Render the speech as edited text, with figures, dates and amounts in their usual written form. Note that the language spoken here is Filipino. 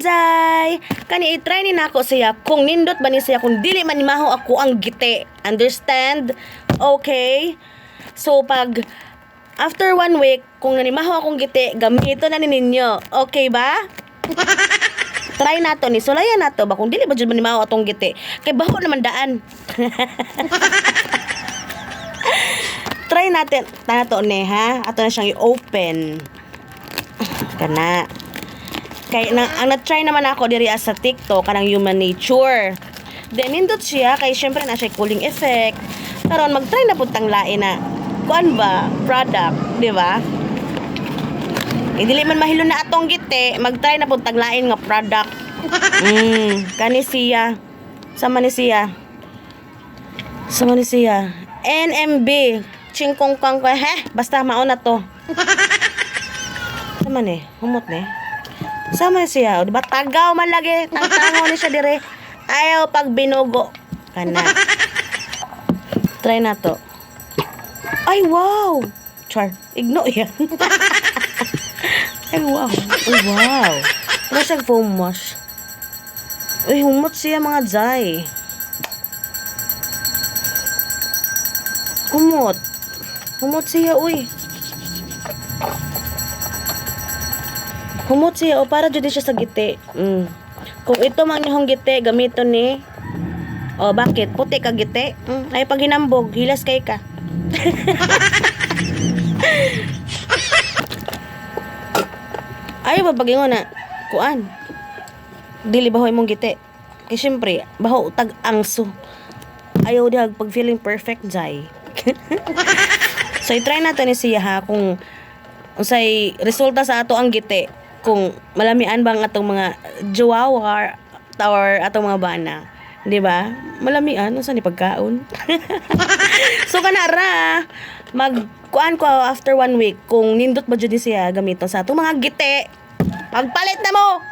Jai! Kani i-try ni nako siya kung nindot ba ni siya kung dili man maho ako ang giti. Understand? Okay? So pag after 1 week, kung nanimaho akong giti, gamito na ni ninyo. Okay ba? Try nato ni sulayan nato ba kung dili ba jud manimaho atong giti. Kay baho naman daan. Try natin nato ni ha. Ato na siyang i-open. Kana. Kay ang na-try naman ako diri sa TikTok kanang Human Nature. Then nindot siya kay syempre na siya cooling effect. Karon mag-try na pud tang lain na kuan ba product, di ba? Dili man mahilo na atong giti, mag-try na pud tang lain nga product. Kani siya. Sama ni siya. NMB chingkong kang basta mao na to. Sama ni, humot ni. Sama siya, di ba? Tagaw man lagi. Tangtangaw ni siya dire. Ayaw pag binugo. Kana. Try na to. Ay, wow! Char, igno yan. Ay, wow. Ay, wow. Ano siyang foam wash? Uy, humot siya mga Jai. Humot. Humot siya, uy. Humot siya, o para dyan siya sa giti. Kung ito man yung giti, gamito ni. O, bakit? Puti ka giti? Ay, pag hinambog, hilas kay ka. Ay, babagingon na. Kuan. Dili baho imong giti. Kaya syempre, baho tag angso. Ayaw dihag pag feeling perfect, Jai. So, i-try natin ni siya ha kung unsay resulta sa ato ang giti. Kung malamian bang atong mga jowa or atong mga bana. Di ba? Malamian, unsa ni pagkaon. So kanara, magkuan ko after 1 week kung nindot ba jud siya gamiton sa atong mga giti. Pagpalit na mo.